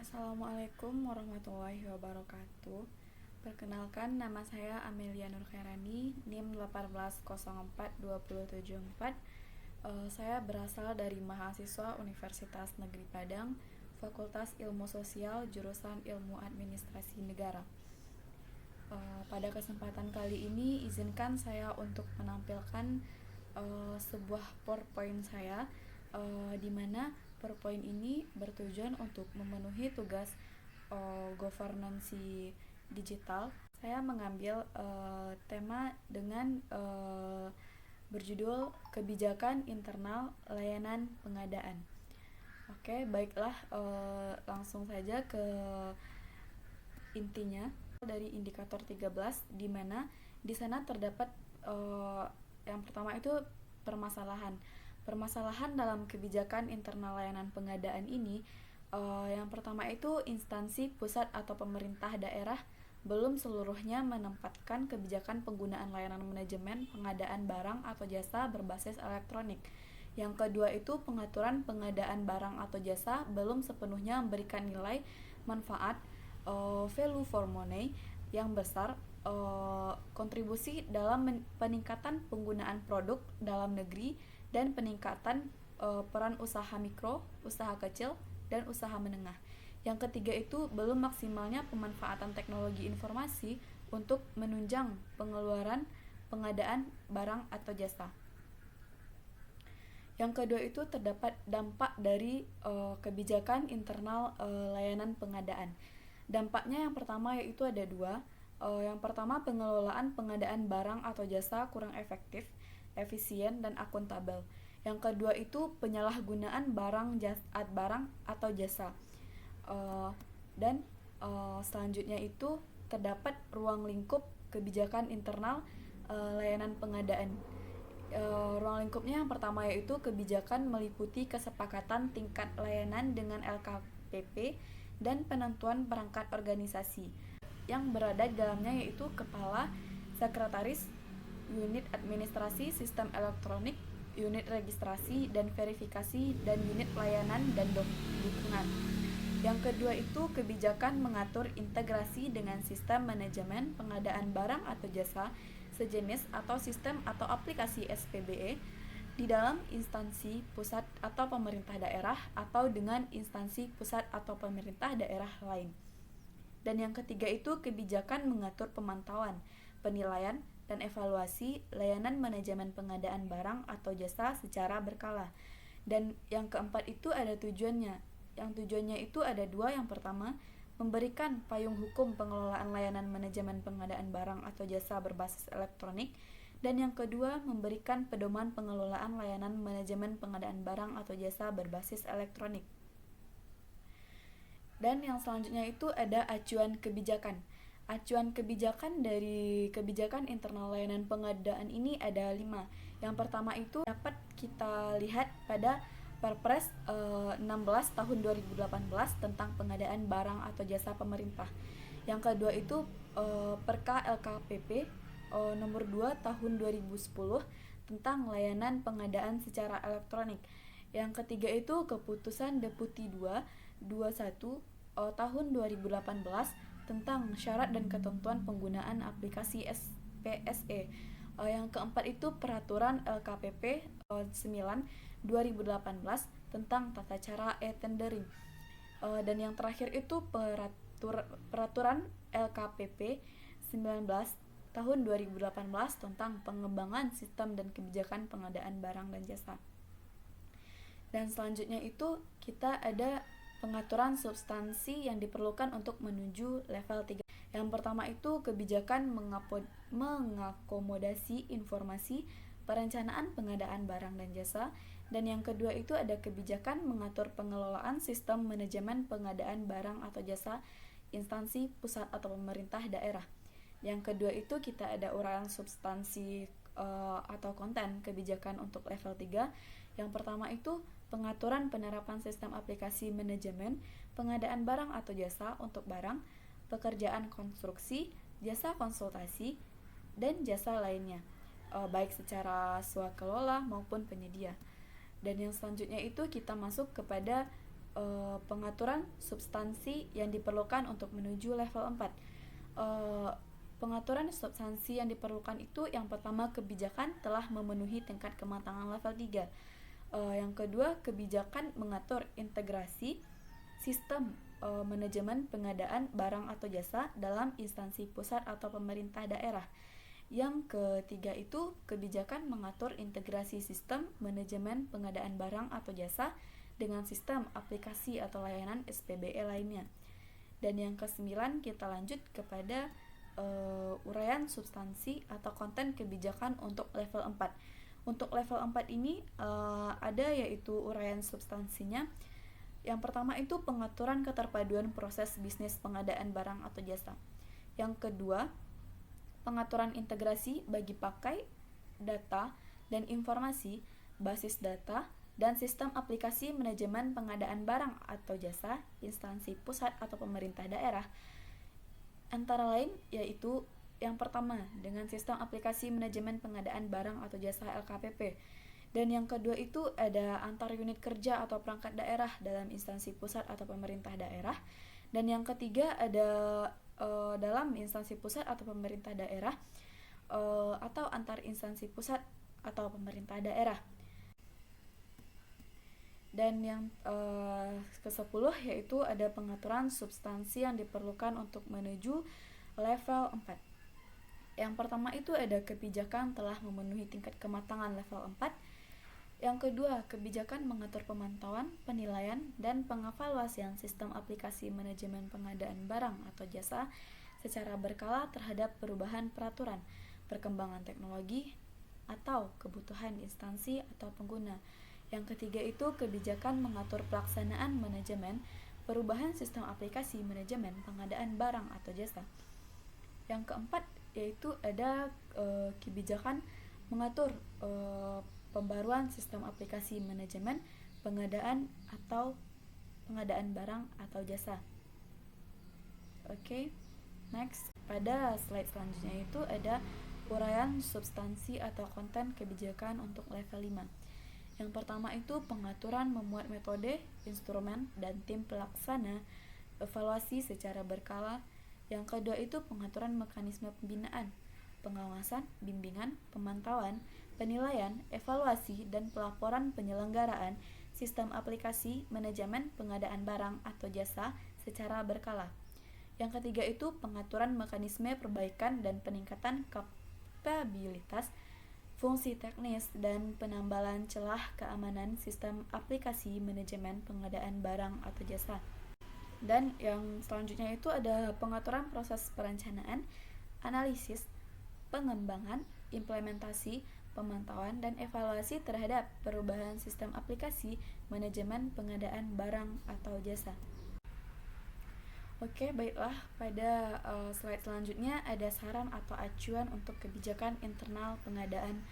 Assalamualaikum warahmatullahi wabarakatuh. Perkenalkan, nama saya Amelia Nurkhairani, NIM 1804274. Saya berasal dari mahasiswa Universitas Negeri Padang, Fakultas Ilmu Sosial, jurusan Ilmu Administrasi Negara. Pada kesempatan kali ini, izinkan saya untuk menampilkan sebuah PowerPoint saya, di mana PowerPoint ini bertujuan untuk memenuhi tugas governance digital. Saya mengambil tema dengan berjudul kebijakan internal layanan pengadaan. Oke, baiklah, langsung saja ke intinya. Dari indikator 13, di mana di sana terdapat yang pertama itu permasalahan. Permasalahan dalam kebijakan internal layanan pengadaan ini, yang pertama itu instansi pusat atau pemerintah daerah belum seluruhnya menempatkan kebijakan penggunaan layanan manajemen pengadaan barang atau jasa berbasis elektronik. Yang kedua itu pengaturan pengadaan barang atau jasa belum sepenuhnya memberikan nilai manfaat value for money yang besar, kontribusi dalam peningkatan penggunaan produk dalam negeri dan peningkatan peran usaha mikro, usaha kecil, dan usaha menengah. Yang ketiga itu belum maksimalnya pemanfaatan teknologi informasi untuk menunjang pengeluaran pengadaan barang atau jasa. Yang kedua itu terdapat dampak dari kebijakan internal layanan pengadaan. Dampaknya yang pertama yaitu ada dua. Yang pertama, pengelolaan pengadaan barang atau jasa kurang efektif, efisien, dan akuntabel. Yang kedua itu penyalahgunaan barang atau jasa. Dan selanjutnya itu terdapat ruang lingkup kebijakan internal layanan pengadaan. Ruang lingkupnya yang pertama yaitu kebijakan meliputi kesepakatan tingkat layanan dengan LKPP dan penentuan perangkat organisasi yang berada di dalamnya yaitu kepala, sekretaris, unit administrasi sistem elektronik, unit registrasi dan verifikasi, dan unit pelayanan dan dukungan. Yang kedua itu kebijakan mengatur integrasi dengan sistem manajemen pengadaan barang atau jasa sejenis atau sistem atau aplikasi SPBE di dalam instansi pusat atau pemerintah daerah atau dengan instansi pusat atau pemerintah daerah lain. Dan yang ketiga itu kebijakan mengatur pemantauan, penilaian, dan evaluasi layanan manajemen pengadaan barang atau jasa secara berkala. Dan yang keempat itu ada tujuannya. Yang tujuannya itu ada dua. Yang pertama, memberikan payung hukum pengelolaan layanan manajemen pengadaan barang atau jasa berbasis elektronik. Dan yang kedua, memberikan pedoman pengelolaan layanan manajemen pengadaan barang atau jasa berbasis elektronik. Dan yang selanjutnya itu ada acuan kebijakan. Acuan kebijakan dari kebijakan internal layanan pengadaan ini ada 5. Yang pertama itu dapat kita lihat pada Perpres 16 tahun 2018 tentang pengadaan barang atau jasa pemerintah. Yang kedua itu Perka LKPP nomor 2 tahun 2010 tentang layanan pengadaan secara elektronik. Yang ketiga itu keputusan Deputi 2 21 tahun 2018 tentang syarat dan ketentuan penggunaan aplikasi SPSE. Yang keempat itu peraturan LKPP 9 2018 tentang tata cara e-tendering. Dan yang terakhir itu peraturan LKPP 19 tahun 2018 tentang pengembangan sistem dan kebijakan pengadaan barang dan jasa. Dan selanjutnya itu kita ada pengaturan substansi yang diperlukan untuk menuju level 3. Yang pertama itu kebijakan mengakomodasi informasi perencanaan pengadaan barang dan jasa. Dan yang kedua itu ada kebijakan mengatur pengelolaan sistem manajemen pengadaan barang atau jasa instansi pusat atau pemerintah daerah. Yang kedua itu kita ada uraian substansi atau konten kebijakan untuk level 3. Yang pertama itu pengaturan penerapan sistem aplikasi manajemen pengadaan barang atau jasa untuk barang, pekerjaan konstruksi, jasa konsultasi, dan jasa lainnya, baik secara swakelola maupun penyedia. Dan yang selanjutnya itu kita masuk kepada pengaturan substansi yang diperlukan untuk menuju level 4. Pengaturan substansi yang diperlukan itu yang pertama kebijakan telah memenuhi tingkat kematangan level 3. Yang kedua kebijakan mengatur integrasi sistem manajemen pengadaan barang atau jasa dalam instansi pusat atau pemerintah daerah. Yang ketiga itu kebijakan mengatur integrasi sistem manajemen pengadaan barang atau jasa dengan sistem aplikasi atau layanan SPBE lainnya. Dan yang kesembilan kita lanjut kepada uraian substansi atau konten kebijakan untuk level 4. Untuk level 4 ini ada yaitu uraian substansinya. Yang pertama itu pengaturan keterpaduan proses bisnis pengadaan barang atau jasa. Yang kedua, pengaturan integrasi bagi pakai, data, dan informasi, basis data, dan sistem aplikasi manajemen pengadaan barang atau jasa, instansi pusat atau pemerintah daerah. Antara lain yaitu yang pertama dengan sistem aplikasi manajemen pengadaan barang atau jasa LKPP. Dan yang kedua itu ada antar unit kerja atau perangkat daerah dalam instansi pusat atau pemerintah daerah. Dan yang ketiga ada dalam instansi pusat atau pemerintah daerah atau antar instansi pusat atau pemerintah daerah. Dan yang ke-10 yaitu ada pengaturan substansi yang diperlukan untuk menuju level 4. Yang pertama itu ada kebijakan telah memenuhi tingkat kematangan level 4. Yang kedua, kebijakan mengatur pemantauan, penilaian, dan pengevaluasian sistem aplikasi manajemen pengadaan barang atau jasa secara berkala terhadap perubahan peraturan, perkembangan teknologi, atau kebutuhan instansi atau pengguna. Yang ketiga itu kebijakan mengatur pelaksanaan manajemen perubahan sistem aplikasi manajemen pengadaan barang atau jasa. Yang keempat yaitu ada kebijakan mengatur pembaruan sistem aplikasi manajemen pengadaan atau pengadaan barang atau jasa. Oke, next. Pada slide selanjutnya itu ada uraian substansi atau konten kebijakan untuk level 5. Yang pertama itu pengaturan memuat metode, instrumen, dan tim pelaksana, evaluasi secara berkala. Yang kedua itu pengaturan mekanisme pembinaan, pengawasan, bimbingan, pemantauan, penilaian, evaluasi, dan pelaporan penyelenggaraan sistem aplikasi manajemen pengadaan barang atau jasa secara berkala. Yang ketiga itu pengaturan mekanisme perbaikan dan peningkatan kapabilitas, fungsi teknis, dan penambalan celah keamanan sistem aplikasi manajemen pengadaan barang atau jasa. Dan yang selanjutnya itu ada pengaturan proses perencanaan, analisis, pengembangan, implementasi, pemantauan, dan evaluasi terhadap perubahan sistem aplikasi manajemen pengadaan barang atau jasa. Oke, baiklah. Pada slide selanjutnya ada saran atau acuan untuk kebijakan internal pengadaan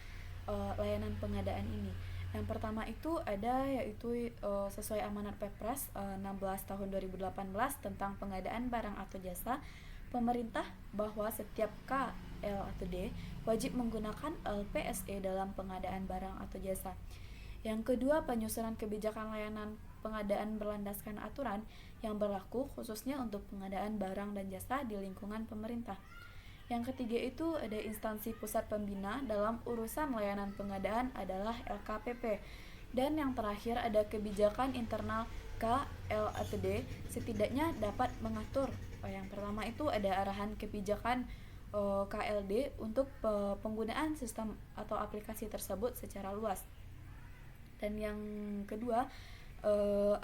layanan pengadaan ini. Yang pertama itu ada yaitu sesuai amanat Perpres 16 tahun 2018 tentang pengadaan barang atau jasa, pemerintah bahwa setiap KL atau D wajib menggunakan LPSE dalam pengadaan barang atau jasa. Yang kedua, penyusunan kebijakan layanan pengadaan berlandaskan aturan yang berlaku khususnya untuk pengadaan barang dan jasa di lingkungan pemerintah. Yang ketiga itu ada instansi pusat pembina dalam urusan layanan pengadaan adalah LKPP. Dan yang terakhir ada kebijakan internal KLATD setidaknya dapat mengatur. Yang pertama itu ada arahan kebijakan KLD untuk penggunaan sistem atau aplikasi tersebut secara luas. Dan yang kedua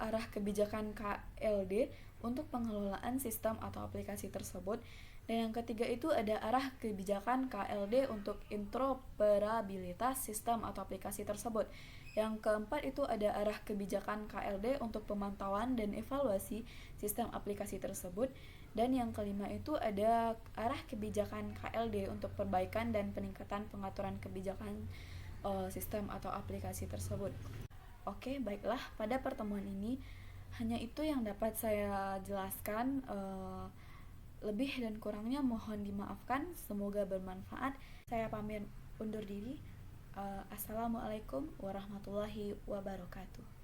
arah kebijakan KLD untuk pengelolaan sistem atau aplikasi tersebut. Dan yang ketiga itu ada arah kebijakan KLD untuk interoperabilitas sistem atau aplikasi tersebut. Yang keempat itu ada arah kebijakan KLD untuk pemantauan dan evaluasi sistem aplikasi tersebut. Dan yang kelima itu ada arah kebijakan KLD untuk perbaikan dan peningkatan pengaturan kebijakan sistem atau aplikasi tersebut. Oke, baiklah, pada pertemuan ini hanya itu yang dapat saya jelaskan. Lebih dan kurangnya mohon dimaafkan, semoga bermanfaat. Saya pamit undur diri. Assalamualaikum warahmatullahi wabarakatuh.